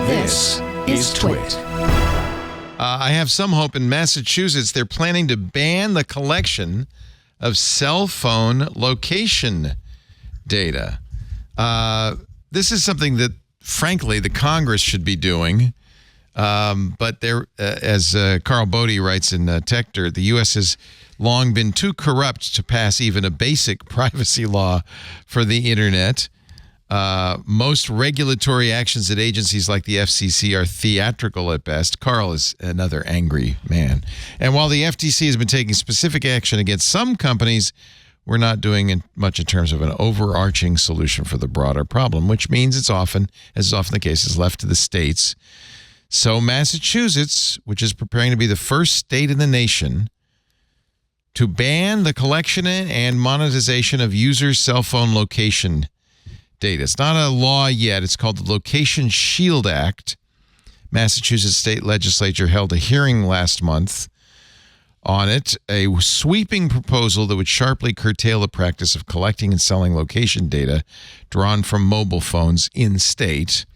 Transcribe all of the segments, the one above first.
This is TWiT. I have some hope. In Massachusetts, they're planning to ban the collection of cell phone location data. This is something that, frankly, the Congress should be doing. But there, as Carl Bodie writes in Techdirt, the U.S. has long been too corrupt to pass even a basic privacy law for the Internet. Most regulatory actions at agencies like the FCC are theatrical at best. Carl is another angry man. And while the FTC has been taking specific action against some companies, we're not doing much in terms of an overarching solution for the broader problem, which means it's often, as is often the case, is left to the states. So Massachusetts, which is preparing to be the first state in the nation to ban the collection and monetization of users' cell phone location data. It's not a law yet. It's called the Location Shield Act. Massachusetts state legislature held a hearing last month on it, a sweeping proposal that would sharply curtail the practice of collecting and selling location data drawn from mobile phones in state.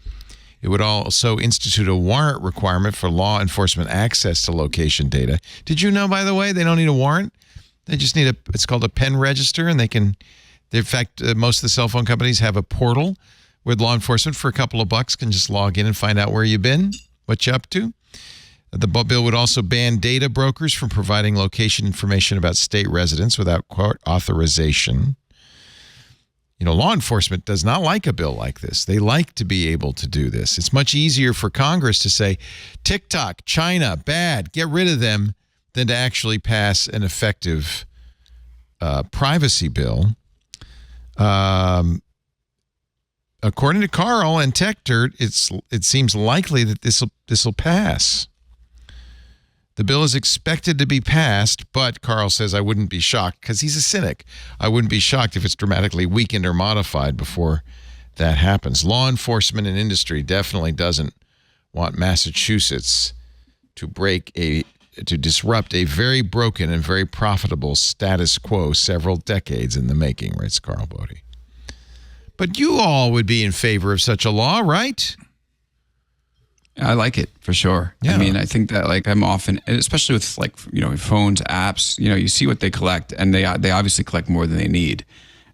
It would also institute a warrant requirement for law enforcement access to location data. Did you know, by the way, they don't need a warrant? They just need it's called a pen register, and they can, in fact, most of the cell phone companies have a portal where law enforcement for a couple of bucks can just log in and find out where you've been, what you're up to. The bill would also ban data brokers from providing location information about state residents without court authorization. You know, law enforcement does not like a bill like this. They like to be able to do this. It's much easier for Congress to say, TikTok, China, bad, get rid of them, than to actually pass an effective privacy bill. According to Carl and Techdirt, it seems likely that this will pass. The bill is expected to be passed, but Carl says I wouldn't be shocked, because he's a cynic. I wouldn't be shocked if it's dramatically weakened or modified before that happens. Law enforcement and industry definitely doesn't want Massachusetts to disrupt a very broken and very profitable status quo several decades in the making, writes Carl Bodie. But you all would be in favor of such a law, right? I like it for sure. Yeah. I mean, I think that I'm often, especially with phones, apps, you see what they collect, and they obviously collect more than they need.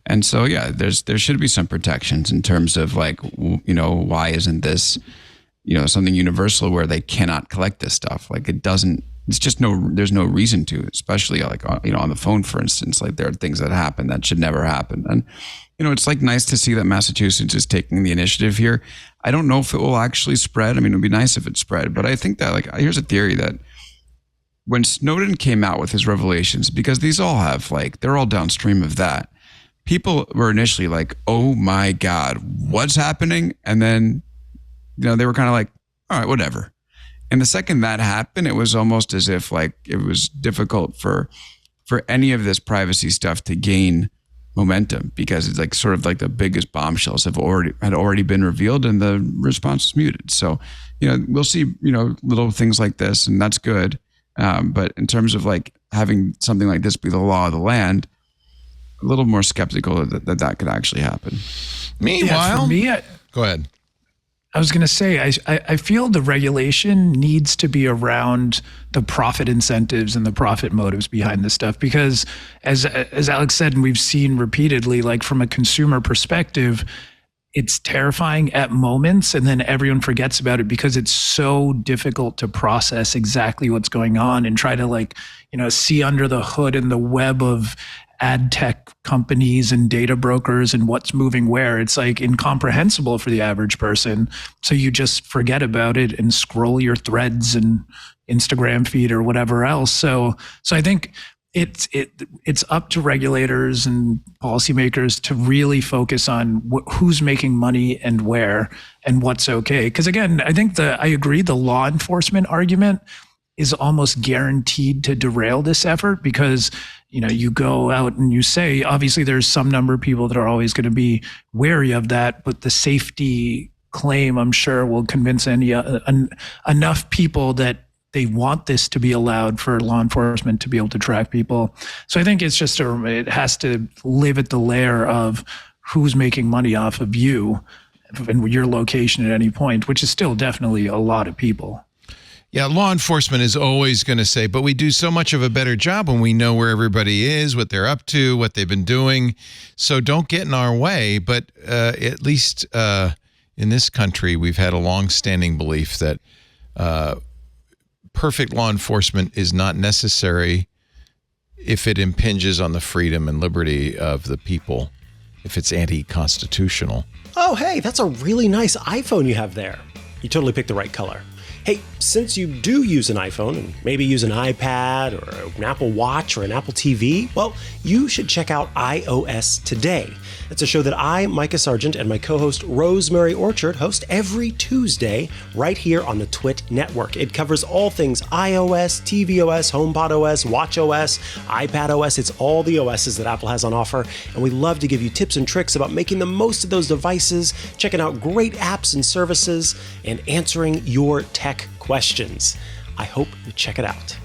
And so, yeah, there should be some protections in terms of why isn't this, something universal where they cannot collect this stuff? It's just there's no reason to, especially on the phone, for instance. There are things that happen that should never happen. And, it's nice to see that Massachusetts is taking the initiative here. I don't know if it will actually spread. I mean, it would be nice if it spread, but I think that here's a theory that when Snowden came out with his revelations, because these all have they're all downstream of that, people were initially like, oh my God, what's happening? And then, they were kind of all right, whatever. And the second that happened, it was almost as if it was difficult for any of this privacy stuff to gain momentum, because it's the biggest bombshells had already been revealed and the response was muted. So, we'll see, little things like this, and that's good. But in terms of having something like this be the law of the land, a little more skeptical that could actually happen. Meanwhile, for me, go ahead. I was going to say, I feel the regulation needs to be around the profit incentives and the profit motives behind this stuff, because as Alex said, and we've seen repeatedly, from a consumer perspective, it's terrifying at moments, and then everyone forgets about it because it's so difficult to process exactly what's going on and try to see under the hood in the web of ad tech companies and data brokers and what's moving where. It's incomprehensible for the average person. So you just forget about it and scroll your threads and Instagram feed or whatever else. So I think it's up to regulators and policymakers to really focus on who's making money and where and what's okay. Because again, I think I agree, the law enforcement argument is almost guaranteed to derail this effort, because you go out and you say, obviously there's some number of people that are always going to be wary of that, but the safety claim, I'm sure, will convince enough people that they want this to be allowed for law enforcement to be able to track people. So I think it's just it has to live at the layer of who's making money off of you. in your location at any point, which is still definitely a lot of people. Yeah, law enforcement is always going to say, but we do so much of a better job when we know where everybody is, what they're up to, what they've been doing. So don't get in our way. But at least in this country, we've had a long-standing belief that perfect law enforcement is not necessary if it impinges on the freedom and liberty of the people, if it's anti-constitutional. Oh, hey, that's a really nice iPhone you have there. You totally picked the right color. Hey, since you do use an iPhone and maybe use an iPad or an Apple Watch or an Apple TV, well, you should check out iOS Today. It's a show that I, Micah Sargent, and my co-host Rosemary Orchard host every Tuesday right here on the TWiT network. It covers all things iOS, tvOS, HomePodOS, watchOS, iPadOS. It's all the OSs that Apple has on offer, and we love to give you tips and tricks about making the most of those devices, checking out great apps and services, and answering your tech questions. I hope you check it out.